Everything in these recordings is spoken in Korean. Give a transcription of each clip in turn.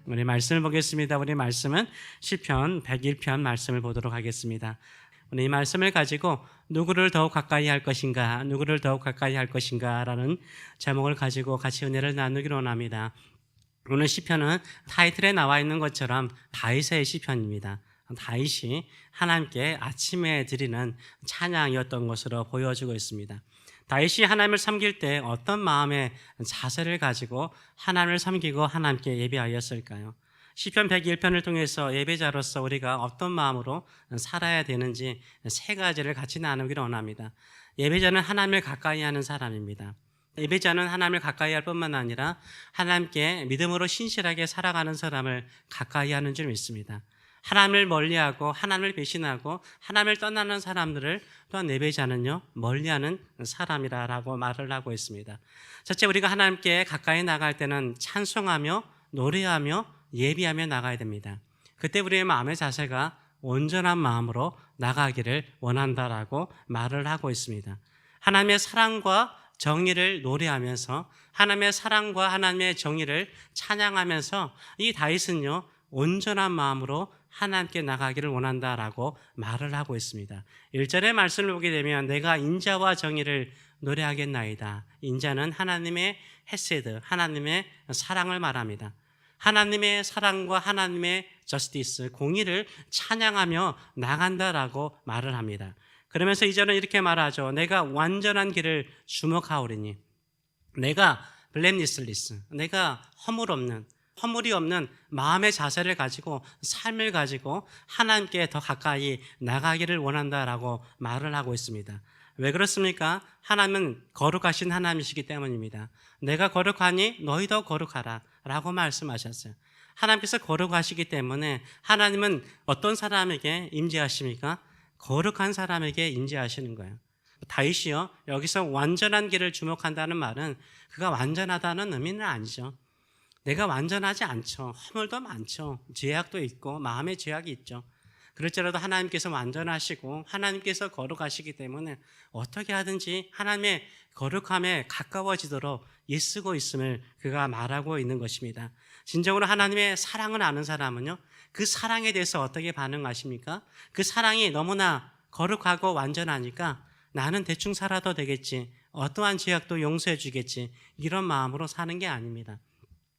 우리 말씀을 보겠습니다. 우리 말씀은 시편 101편 말씀을 보도록 하겠습니다. 오늘 이 말씀을 가지고 누구를 더욱 가까이 할 것인가, 누구를 더욱 가까이 할 것인가 라는 제목을 가지고 같이 은혜를 나누기로 원합니다. 오늘 시편은 타이틀에 나와 있는 것처럼 다윗의 시편입니다. 다윗이 하나님께 아침에 드리는 찬양이었던 것으로 보여지고 있습니다. 다윗이 하나님을 섬길 때 어떤 마음의 자세를 가지고 하나님을 섬기고 하나님께 예배하였을까요? 시편 101편을 통해서 예배자로서 우리가 어떤 마음으로 살아야 되는지 세 가지를 같이 나누기를 원합니다. 예배자는 하나님을 가까이 하는 사람입니다. 예배자는 하나님을 가까이 할 뿐만 아니라 하나님께 믿음으로 신실하게 살아가는 사람을 가까이 하는 줄 믿습니다. 하나님을 멀리하고 하나님을 배신하고 하나님을 떠나는 사람들을 또한 예배자는요 멀리하는 사람이라고 말을 하고 있습니다. 첫째, 우리가 하나님께 가까이 나갈 때는 찬송하며 노래하며 예비하며 나가야 됩니다. 그때 우리의 마음의 자세가 온전한 마음으로 나가기를 원한다라고 말을 하고 있습니다. 하나님의 사랑과 정의를 노래하면서 하나님의 사랑과 하나님의 정의를 찬양하면서 이 다윗은요 온전한 마음으로 하나님께 나가기를 원한다라고 말을 하고 있습니다. 1절의 말씀을 보게 되면 내가 인자와 정의를 노래하겠나이다. 인자는 하나님의 헤세드, 하나님의 사랑을 말합니다. 하나님의 사랑과 하나님의 저스티스, 공의를 찬양하며 나간다라고 말을 합니다. 그러면서 이제는 이렇게 말하죠. 내가 완전한 길을 주목하오리니, 내가 블레미슬리스, 내가 허물이 없는 마음의 자세를 가지고 삶을 가지고 하나님께 더 가까이 나가기를 원한다라고 말을 하고 있습니다. 왜 그렇습니까? 하나님은 거룩하신 하나님이시기 때문입니다. 내가 거룩하니 너희도 거룩하라 라고 말씀하셨어요. 하나님께서 거룩하시기 때문에 하나님은 어떤 사람에게 임재하십니까? 거룩한 사람에게 임재하시는 거예요. 다윗이요 여기서 완전한 길을 주목한다는 말은 그가 완전하다는 의미는 아니죠. 내가 완전하지 않죠. 허물도 많죠. 죄악도 있고 마음의 죄악이 있죠. 그럴지라도 하나님께서 완전하시고 하나님께서 거룩하시기 때문에 어떻게 하든지 하나님의 거룩함에 가까워지도록 애쓰고 있음을 그가 말하고 있는 것입니다. 진정으로 하나님의 사랑을 아는 사람은요 그 사랑에 대해서 어떻게 반응하십니까? 그 사랑이 너무나 거룩하고 완전하니까 나는 대충 살아도 되겠지, 어떠한 죄악도 용서해 주겠지, 이런 마음으로 사는 게 아닙니다.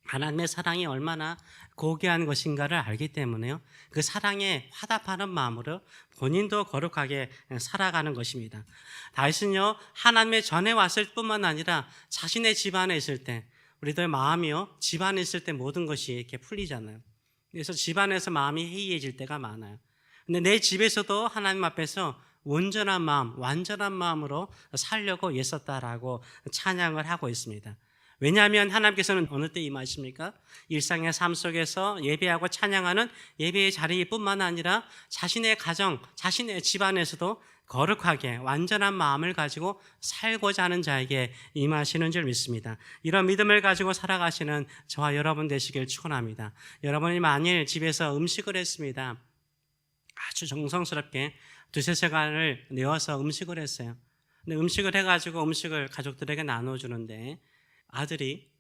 하나님의 사랑이 얼마나 고귀한 것인가를 알기 때문에요 그 사랑에 화답하는 마음으로 본인도 거룩하게 살아가는 것입니다. 다윗은요 하나님의 전에 왔을 뿐만 아니라 자신의 집안에 있을 때, 우리들 마음이요 집안에 있을 때 모든 것이 이렇게 풀리잖아요. 그래서 집안에서 마음이 해이해질 때가 많아요. 근데 내 집에서도 하나님 앞에서 온전한 마음, 완전한 마음으로 살려고 애썼다라고 찬양을 하고 있습니다. 왜냐하면 하나님께서는 어느 때 임하십니까? 일상의 삶 속에서 예배하고 찬양하는 예배의 자리뿐만 아니라 자신의 가정, 자신의 집안에서도 거룩하게 완전한 마음을 가지고 살고자 하는 자에게 임하시는 줄 믿습니다. 이런 믿음을 가지고 살아가시는 저와 여러분 되시길 축원합니다. 여러분이 만일 집에서 음식을 했습니다. 아주 정성스럽게 두세 시간을 내어서 음식을 했어요. 근데 음식을 해가지고 음식을 가족들에게 나눠주는데 아들이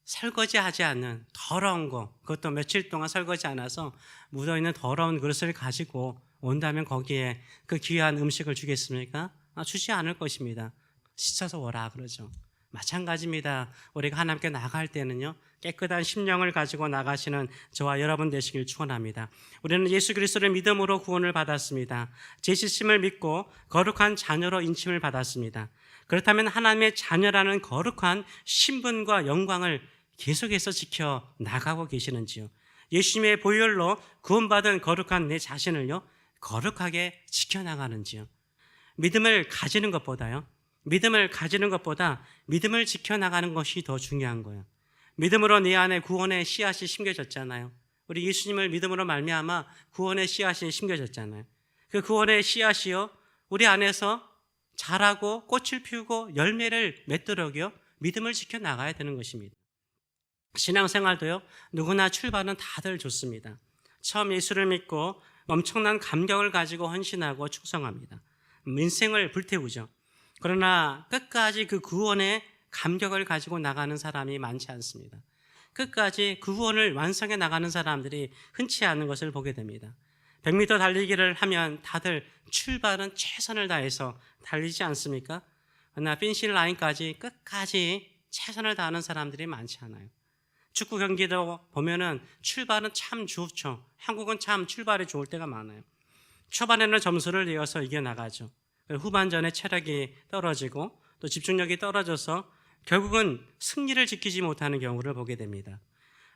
설거지하지 않는 더러운 거, 그것도 며칠 동안 설거지 않아서 묻어있는 더러운 그릇을 가지고 온다면 거기에 그 귀한 음식을 주겠습니까? 주지 않을 것입니다. 씻어서 오라 그러죠. 마찬가지입니다. 우리가 하나님께 나갈 때는요 깨끗한 심령을 가지고 나가시는 저와 여러분 되시길 축원합니다. 우리는 예수 그리스도를 믿음으로 구원을 받았습니다. 죄짓음을 믿고 거룩한 자녀로 인침을 받았습니다. 그렇다면 하나님의 자녀라는 거룩한 신분과 영광을 계속해서 지켜 나가고 계시는지요? 예수님의 보혈로 구원받은 거룩한 내 자신을요 거룩하게 지켜나가는지요? 믿음을 가지는 것보다 믿음을 지켜나가는 것이 더 중요한 거예요. 믿음으로 내 안에 구원의 씨앗이 심겨졌잖아요. 우리 예수님을 믿음으로 말미암아 구원의 씨앗이 심겨졌잖아요. 그 구원의 씨앗이요 우리 안에서 자라고 꽃을 피우고 열매를 맺도록요 믿음을 지켜나가야 되는 것입니다. 신앙생활도요 누구나 출발은 다들 좋습니다. 처음 예수를 믿고 엄청난 감격을 가지고 헌신하고 충성합니다. 인생을 불태우죠. 그러나 끝까지 그 구원의 감격을 가지고 나가는 사람이 많지 않습니다. 끝까지 그 후원을 완성해 나가는 사람들이 흔치 않은 것을 보게 됩니다. 100m 달리기를 하면 다들 출발은 최선을 다해서 달리지 않습니까? 그러나 피니시 라인까지 끝까지 최선을 다하는 사람들이 많지 않아요. 축구 경기도 보면은 출발은 참 좋죠. 한국은 참 출발이 좋을 때가 많아요. 초반에는 점수를 내어서 이겨나가죠. 후반전에 체력이 떨어지고 또 집중력이 떨어져서 결국은 승리를 지키지 못하는 경우를 보게 됩니다.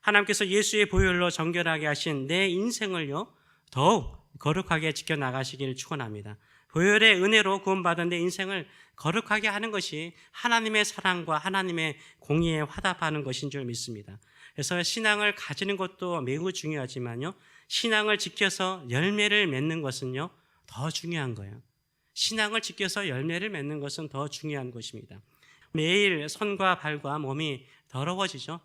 하나님께서 예수의 보혈로 정결하게 하신 내 인생을요 더욱 거룩하게 지켜나가시기를 축원합니다. 보혈의 은혜로 구원받은 내 인생을 거룩하게 하는 것이 하나님의 사랑과 하나님의 공의에 화답하는 것인 줄 믿습니다. 그래서 신앙을 가지는 것도 매우 중요하지만요, 신앙을 지켜서 열매를 맺는 것은요 더 중요한 거예요. 신앙을 지켜서 열매를 맺는 것은 더 중요한 것입니다. 매일 손과 발과 몸이 더러워지죠.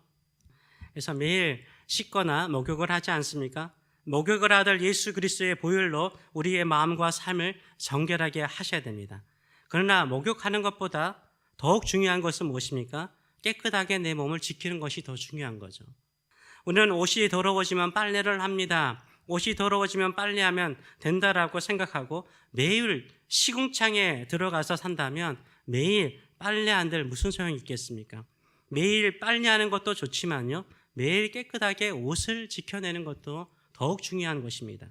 그래서 매일 씻거나 목욕을 하지 않습니까? 목욕을 하들 예수 그리스도의 보혈로 우리의 마음과 삶을 정결하게 하셔야 됩니다. 그러나 목욕하는 것보다 더욱 중요한 것은 무엇입니까? 깨끗하게 내 몸을 지키는 것이 더 중요한 거죠. 우리는 옷이 더러워지면 빨래를 합니다. 옷이 더러워지면 빨래하면 된다라고 생각하고 매일 시궁창에 들어가서 산다면 매일 빨래한들 무슨 소용이 있겠습니까? 매일 빨래하는 것도 좋지만요, 매일 깨끗하게 옷을 지켜내는 것도 더욱 중요한 것입니다.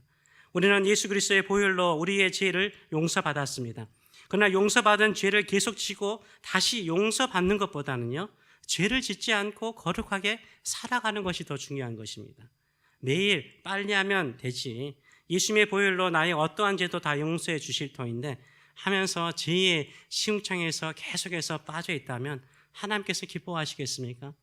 우리는 예수 그리스도의 보혈로 우리의 죄를 용서받았습니다. 그러나 용서받은 죄를 계속 지고 다시 용서받는 것보다는요, 죄를 짓지 않고 거룩하게 살아가는 것이 더 중요한 것입니다. 매일 빨래하면 되지, 예수님의 보혈로 나의 어떠한 죄도 다 용서해 주실 터인데 하면서 죄의 시궁창에서 계속해서 빠져 있다면 하나님께서 기뻐하시겠습니까?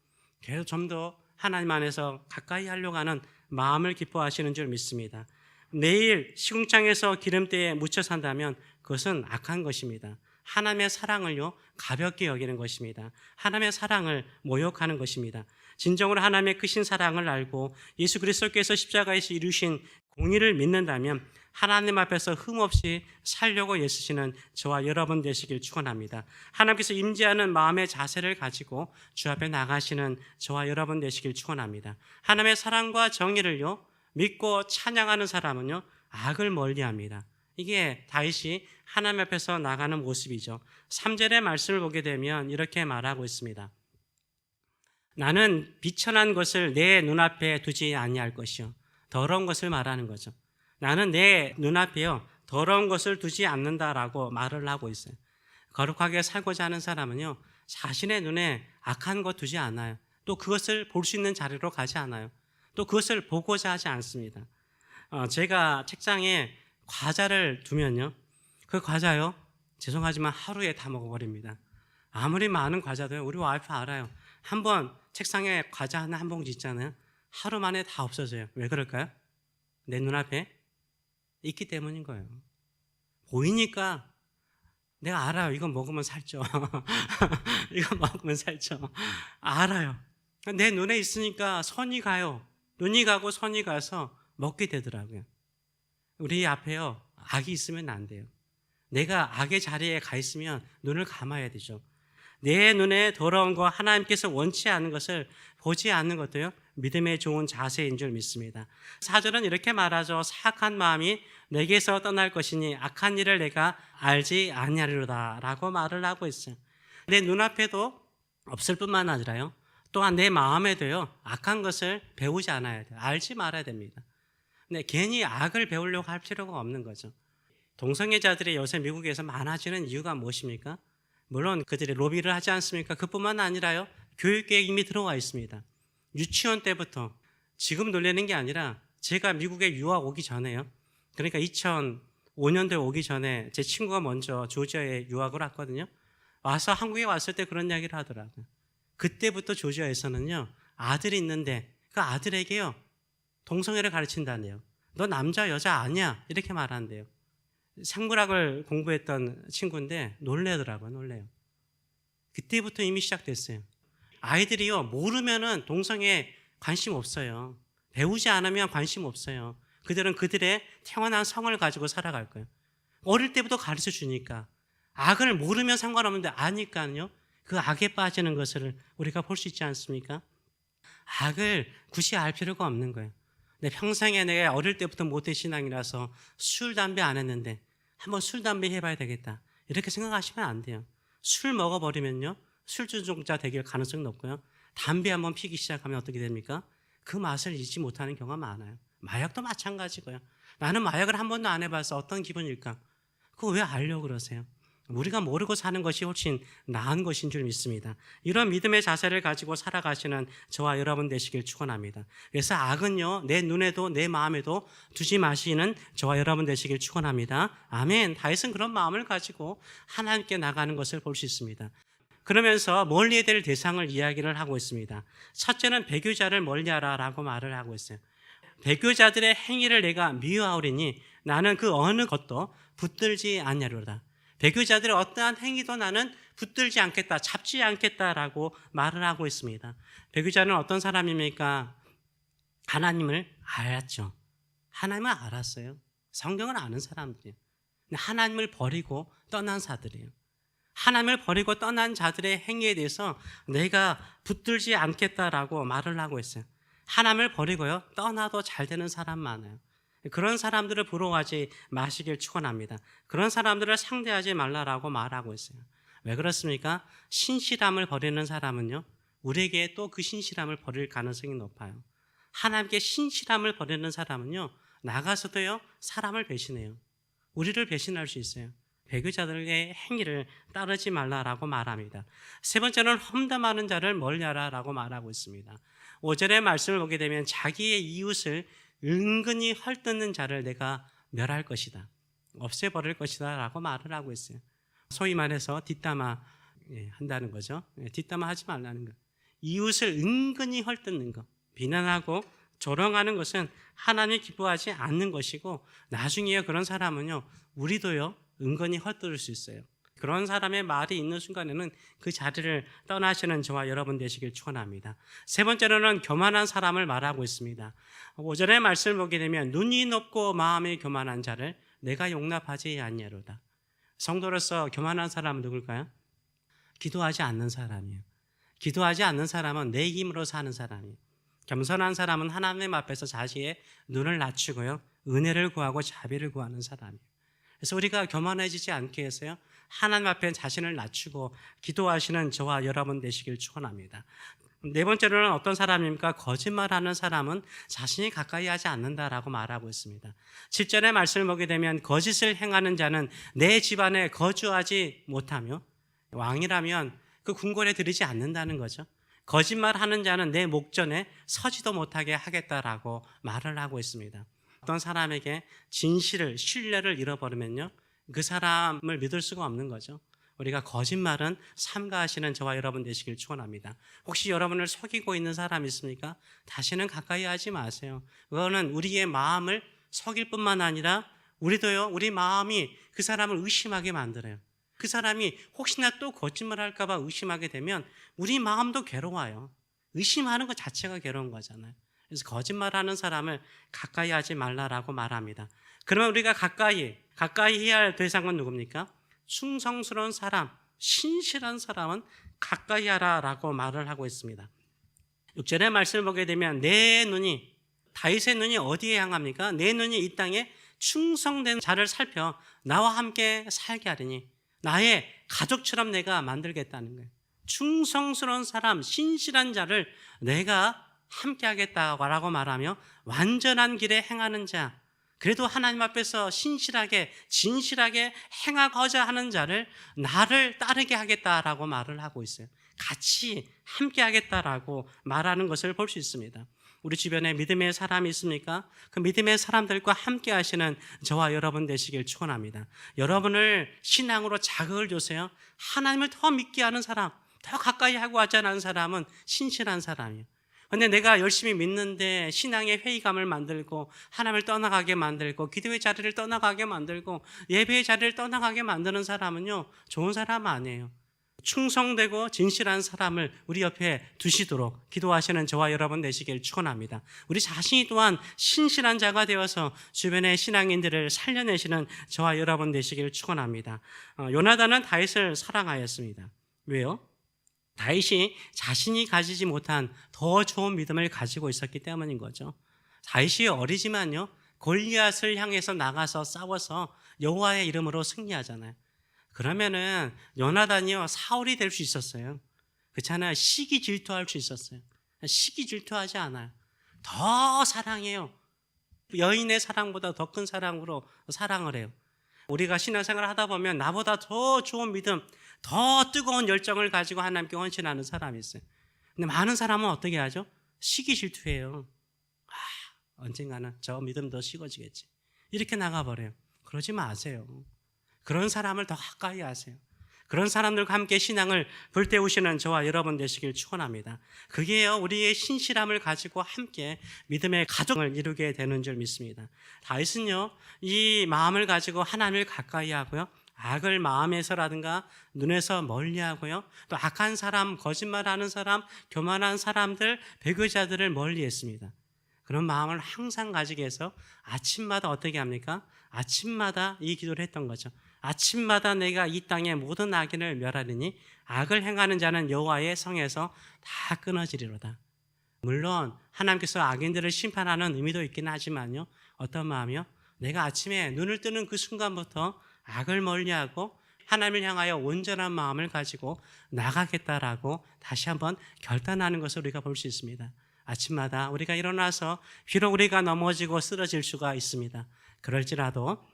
계속 좀 더 하나님 안에서 가까이 하려고 하는 마음을 기뻐하시는 줄 믿습니다. 매일 시궁창에서 기름때에 묻혀 산다면 그것은 악한 것입니다. 하나님의 사랑을요 가볍게 여기는 것입니다. 하나님의 사랑을 모욕하는 것입니다. 진정으로 하나님의 크신 사랑을 알고 예수 그리스도께서 십자가에서 이루신 공의를 믿는다면 하나님 앞에서 흠없이 살려고 애쓰시는 저와 여러분 되시길 축원합니다. 하나님께서 임재하는 마음의 자세를 가지고 주 앞에 나가시는 저와 여러분 되시길 축원합니다. 하나님의 사랑과 정의를요 믿고 찬양하는 사람은요 악을 멀리합니다. 이게 다윗이 하나님 앞에서 나가는 모습이죠. 3절의 말씀을 보게 되면 이렇게 말하고 있습니다. 나는 비천한 것을 내 눈앞에 두지 아니할 것이요. 더러운 것을 말하는 거죠. 나는 내 눈앞에요 더러운 것을 두지 않는다라고 말을 하고 있어요. 거룩하게 살고자 하는 사람은요 자신의 눈에 악한 것 두지 않아요. 또 그것을 볼 수 있는 자리로 가지 않아요. 또 그것을 보고자 하지 않습니다. 제가 책상에 과자를 두면요 그 과자요 죄송하지만 하루에 다 먹어버립니다. 아무리 많은 과자도요, 우리 와이프 알아요. 한번 책상에 과자 한 봉지 있잖아요, 하루 만에 다 없어져요. 왜 그럴까요? 내 눈앞에 있기 때문인 거예요. 보이니까 내가 알아요. 이건 먹으면 살쪄. 이거 먹으면 살쪄. 알아요. 내 눈에 있으니까 손이 가요. 눈이 가고 손이 가서 먹게 되더라고요. 우리 앞에요 악이 있으면 안 돼요. 내가 악의 자리에 가 있으면 눈을 감아야 되죠. 내 눈에 더러운 거, 하나님께서 원치 않는 것을 보지 않는 것도요 믿음의 좋은 자세인 줄 믿습니다. 4절은 이렇게 말하죠. 사악한 마음이 내게서 떠날 것이니 악한 일을 내가 알지 아니하리로다 라고 말을 하고 있어요. 내 눈앞에도 없을 뿐만 아니라요 또한 내 마음에도요 악한 것을 배우지 않아야 돼요. 알지 말아야 됩니다. 근데 괜히 악을 배우려고 할 필요가 없는 거죠. 동성애자들이 요새 미국에서 많아지는 이유가 무엇입니까? 물론 그들이 로비를 하지 않습니까? 그뿐만 아니라요 교육계에 이미 들어와 있습니다. 유치원 때부터, 지금 놀라는 게 아니라 제가 미국에 유학 오기 전에요, 그러니까 2005년도에 오기 전에 제 친구가 먼저 조지아에 유학을 왔거든요. 와서 한국에 왔을 때 그런 이야기를 하더라고요. 그때부터 조지아에서는요 아들이 있는데 그 아들에게요 동성애를 가르친다네요. 너 남자 여자 아니야 이렇게 말한대요. 생물학을 공부했던 친구인데 놀래더라고요. 놀래요. 그때부터 이미 시작됐어요. 아이들이요 모르면은 동성애에 관심 없어요. 배우지 않으면 관심 없어요. 그들은 그들의 태어난 성을 가지고 살아갈 거예요. 어릴 때부터 가르쳐 주니까. 악을 모르면 상관없는데 아니까요 그 악에 빠지는 것을 우리가 볼 수 있지 않습니까? 악을 굳이 알 필요가 없는 거예요. 내 평생에 내가 어릴 때부터 모태신앙이라서 술, 담배 안 했는데 한번 술, 담배 해봐야 되겠다, 이렇게 생각하시면 안 돼요. 술 먹어버리면요, 술주정자 되길 가능성이 높고요. 담배 한번 피기 시작하면 어떻게 됩니까? 그 맛을 잊지 못하는 경우가 많아요. 마약도 마찬가지고요. 나는 마약을 한 번도 안 해봐서 어떤 기분일까? 그거 왜 알려고 그러세요? 우리가 모르고 사는 것이 훨씬 나은 것인 줄 믿습니다. 이런 믿음의 자세를 가지고 살아가시는 저와 여러분 되시길 축원합니다. 그래서 악은요, 내 눈에도 내 마음에도 두지 마시는 저와 여러분 되시길 축원합니다. 아멘. 다윗은 그런 마음을 가지고 하나님께 나가는 것을 볼 수 있습니다. 그러면서 멀리해야 될 대상을 이야기를 하고 있습니다. 첫째는 배교자를 멀리하라라고 말을 하고 있어요. 배교자들의 행위를 내가 미워하오리니 나는 그 어느 것도 붙들지 않냐로다. 배교자들의 어떠한 행위도 나는 붙들지 않겠다, 잡지 않겠다라고 말을 하고 있습니다. 배교자는 어떤 사람입니까? 하나님을 알았죠. 하나님을 알았어요. 성경을 아는 사람들이에요. 하나님을 버리고 떠난 자들이에요. 하나님을 버리고 떠난 자들의 행위에 대해서 내가 붙들지 않겠다라고 말을 하고 있어요. 하나님을 버리고요, 떠나도 잘 되는 사람 많아요. 그런 사람들을 부러워하지 마시길 축원합니다. 그런 사람들을 상대하지 말라라고 말하고 있어요. 왜 그렇습니까? 신실함을 버리는 사람은요, 우리에게 또 그 신실함을 버릴 가능성이 높아요. 하나님께 신실함을 버리는 사람은요, 나가서도요, 사람을 배신해요. 우리를 배신할 수 있어요. 배교자들의 행위를 따르지 말라라고 말합니다. 세 번째는 험담하는 자를 멀리하라라고 말하고 있습니다. 5절의 말씀을 보게 되면 자기의 이웃을 은근히 헐뜯는 자를 내가 멸할 것이다, 없애버릴 것이다 라고 말을 하고 있어요. 소위 말해서 뒷담화 한다는 거죠. 뒷담화 하지 말라는 거. 이웃을 은근히 헐뜯는 거, 비난하고 조롱하는 것은 하나님이 기뻐하지 않는 것이고, 나중에 그런 사람은요, 우리도요 은근히 헐뜯을 수 있어요. 그런 사람의 말이 있는 순간에는 그 자리를 떠나시는 저와 여러분 되시길 축원합니다. 세 번째로는 교만한 사람을 말하고 있습니다. 5절의 말씀을 보게 되면 눈이 높고 마음이 교만한 자를 내가 용납하지 않냐로다. 성도로서 교만한 사람은 누굴까요? 기도하지 않는 사람이에요. 기도하지 않는 사람은 내 힘으로 사는 사람이에요. 겸손한 사람은 하나님 앞에서 자신의 눈을 낮추고요, 은혜를 구하고 자비를 구하는 사람이에요. 그래서 우리가 교만해지지 않게 해서요, 하나님 앞에 자신을 낮추고 기도하시는 저와 여러분 되시길 축원합니다. 네 번째로는 어떤 사람입니까? 거짓말하는 사람은 자신이 가까이 하지 않는다라고 말하고 있습니다. 7절의 말씀을 보게 되면 거짓을 행하는 자는 내 집안에 거주하지 못하며, 왕이라면 그 궁궐에 들이지 않는다는 거죠. 거짓말하는 자는 내 목전에 서지도 못하게 하겠다라고 말을 하고 있습니다. 어떤 사람에게 진실을, 신뢰를 잃어버리면요, 그 사람을 믿을 수가 없는 거죠. 우리가 거짓말은 삼가하시는 저와 여러분 되시길 축원합니다. 혹시 여러분을 속이고 있는 사람 있습니까? 다시는 가까이 하지 마세요. 그거는 우리의 마음을 속일 뿐만 아니라 우리도요, 우리 마음이 그 사람을 의심하게 만들어요. 그 사람이 혹시나 또 거짓말할까 봐 의심하게 되면 우리 마음도 괴로워요. 의심하는 것 자체가 괴로운 거잖아요. 그래서 거짓말하는 사람을 가까이 하지 말라라고 말합니다. 그러면 우리가 가까이 해야 할 대상은 누굽니까? 충성스러운 사람, 신실한 사람은 가까이 하라라고 말을 하고 있습니다. 6절의 말씀을 보게 되면 내 눈이, 다윗의 눈이 어디에 향합니까? 내 눈이 이 땅에 충성된 자를 살펴 나와 함께 살게 하리니 나의 가족처럼 내가 만들겠다는 거예요. 충성스러운 사람, 신실한 자를 내가 함께 하겠다고 말하며 완전한 길에 행하는 자, 그래도 하나님 앞에서 신실하게 진실하게 행하고자 하는 자를 나를 따르게 하겠다라고 말을 하고 있어요. 같이 함께 하겠다라고 말하는 것을 볼 수 있습니다. 우리 주변에 믿음의 사람이 있습니까? 그 믿음의 사람들과 함께 하시는 저와 여러분 되시길 축원합니다. 여러분을 신앙으로 자극을 주세요. 하나님을 더 믿게 하는 사람, 더 가까이 하고 하자는 사람은 신실한 사람이에요. 그런데 내가 열심히 믿는데 신앙의 회의감을 만들고 하나님을 떠나가게 만들고 기도의 자리를 떠나가게 만들고 예배의 자리를 떠나가게 만드는 사람은요, 좋은 사람 아니에요. 충성되고 진실한 사람을 우리 옆에 두시도록 기도하시는 저와 여러분 되시길 축원합니다. 우리 자신이 또한 신실한 자가 되어서 주변의 신앙인들을 살려내시는 저와 여러분 되시길 축원합니다. 요나단은 다윗을 사랑하였습니다. 왜요? 다윗이 자신이 가지지 못한 더 좋은 믿음을 가지고 있었기 때문인 거죠. 다윗이 어리지만요, 골리앗을 향해서 나가서 싸워서 여호와의 이름으로 승리하잖아요. 그러면은 요나단이요, 사울이 될 수 있었어요. 그렇잖아요. 시기 질투할 수 있었어요. 시기 질투하지 않아요. 더 사랑해요. 여인의 사랑보다 더 큰 사랑으로 사랑을 해요. 우리가 신앙생활을 하다 보면 나보다 더 좋은 믿음, 더 뜨거운 열정을 가지고 하나님께 헌신하는 사람이 있어요. 근데 많은 사람은 어떻게 하죠? 시기 질투해요. 언젠가는 저 믿음도 식어지겠지. 이렇게 나가버려요. 그러지 마세요. 그런 사람을 더 가까이 하세요. 그런 사람들과 함께 신앙을 불태우시는 저와 여러분 되시길 축원합니다. 그게요, 우리의 신실함을 가지고 함께 믿음의 가족을 이루게 되는 줄 믿습니다. 다윗은요, 이 마음을 가지고 하나님을 가까이 하고요, 악을 마음에서라든가 눈에서 멀리하고요, 또 악한 사람, 거짓말하는 사람, 교만한 사람들, 배교자들을 멀리했습니다. 그런 마음을 항상 가지게 해서 아침마다 어떻게 합니까? 아침마다 이 기도를 했던 거죠. 아침마다 내가 이 땅의 모든 악인을 멸하리니 악을 행하는 자는 여호와의 성에서 다 끊어지리로다. 물론 하나님께서 악인들을 심판하는 의미도 있긴 하지만요, 어떤 마음이요? 내가 아침에 눈을 뜨는 그 순간부터 악을 멀리하고 하나님을 향하여 온전한 마음을 가지고 나가겠다라고 다시 한번 결단하는 것을 우리가 볼 수 있습니다. 아침마다 우리가 일어나서 비록 우리가 넘어지고 쓰러질 수가 있습니다. 그럴지라도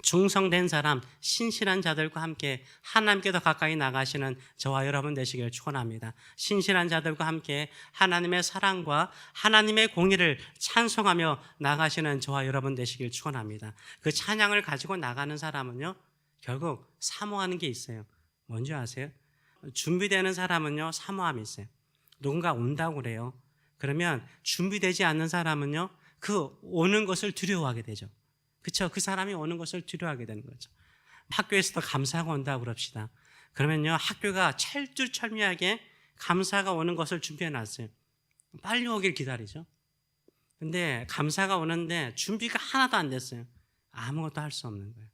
충성된 사람, 신실한 자들과 함께 하나님께 더 가까이 나가시는 저와 여러분 되시길 축원합니다. 신실한 자들과 함께 하나님의 사랑과 하나님의 공의를 찬송하며 나가시는 저와 여러분 되시길 축원합니다. 그 찬양을 가지고 나가는 사람은요, 결국 사모하는 게 있어요. 뭔지 아세요? 준비되는 사람은요, 사모함이 있어요. 누군가 온다고 그래요. 그러면 준비되지 않는 사람은요, 그 오는 것을 두려워하게 되죠. 그렇죠? 그 사람이 오는 것을 두려워하게 되는 거죠. 학교에서도 감사가 온다고 그럽시다. 그러면요, 학교가 철두철미하게 감사가 오는 것을 준비해 놨어요. 빨리 오길 기다리죠. 근데 감사가 오는데 준비가 하나도 안 됐어요. 아무것도 할 수 없는 거예요.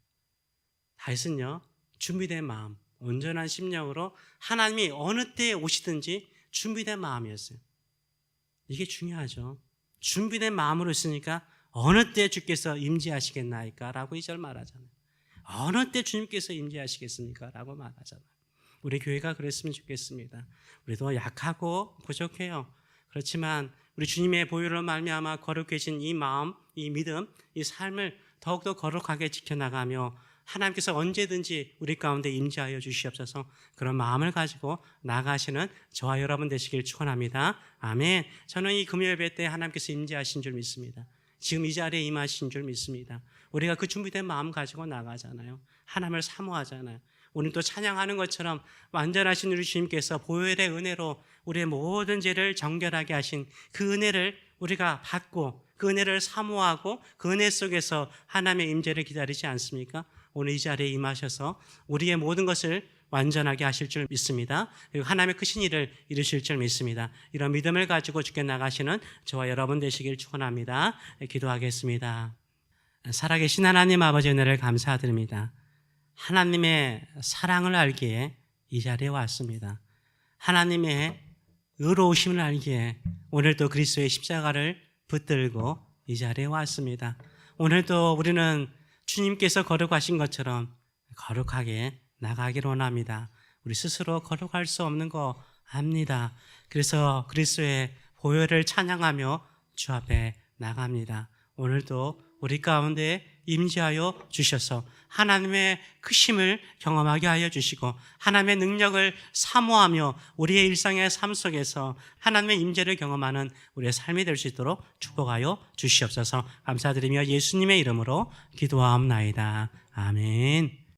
다윗은요, 준비된 마음, 온전한 심령으로 하나님이 어느 때에 오시든지 준비된 마음이었어요. 이게 중요하죠. 준비된 마음으로 있으니까 어느 때 주께서 임재하시겠나이까? 라고 2절 말하잖아요. 어느 때 주님께서 임재하시겠습니까? 라고 말하잖아요. 우리 교회가 그랬으면 좋겠습니다. 우리도 약하고 부족해요. 그렇지만 우리 주님의 보혈로 말미암아 거룩해진 이 마음, 이 믿음, 이 삶을 더욱더 거룩하게 지켜나가며 하나님께서 언제든지 우리 가운데 임재하여 주시옵소서. 그런 마음을 가지고 나가시는 저와 여러분 되시길 축원합니다. 아멘. 저는 이 금요 예배 때 하나님께서 임재하신 줄 믿습니다. 지금 이 자리에 임하신 줄 믿습니다. 우리가 그 준비된 마음 가지고 나가잖아요. 하나님을 사모하잖아요. 오늘도 찬양하는 것처럼 완전하신 우리 주님께서 보혈의 은혜로 우리의 모든 죄를 정결하게 하신 그 은혜를 우리가 받고 그 은혜를 사모하고 그 은혜 속에서 하나님의 임재를 기다리지 않습니까? 오늘 이 자리에 임하셔서 우리의 모든 것을 완전하게 하실 줄 믿습니다. 그리고 하나님의 크신 일을 이루실 줄 믿습니다. 이런 믿음을 가지고 주께 나가시는 저와 여러분 되시길 축원합니다. 기도하겠습니다. 살아계신 하나님 아버지 은혜를 감사드립니다. 하나님의 사랑을 알기에 이 자리에 왔습니다. 하나님의 의로우심을 알기에 오늘도 그리스도의 십자가를 붙들고 이 자리에 왔습니다. 오늘도 우리는 주님께서 거룩하신 것처럼 거룩하게 나가기를 원합니다. 우리 스스로 거룩할 수 없는 거 압니다. 그래서 그리스도의 보혈을 찬양하며 주 앞에 나갑니다. 오늘도 우리 가운데 임재하여 주셔서 하나님의 크심을 경험하게 하여 주시고 하나님의 능력을 사모하며 우리의 일상의 삶 속에서 하나님의 임재를 경험하는 우리의 삶이 될 수 있도록 축복하여 주시옵소서. 감사드리며 예수님의 이름으로 기도하옵나이다. 아멘.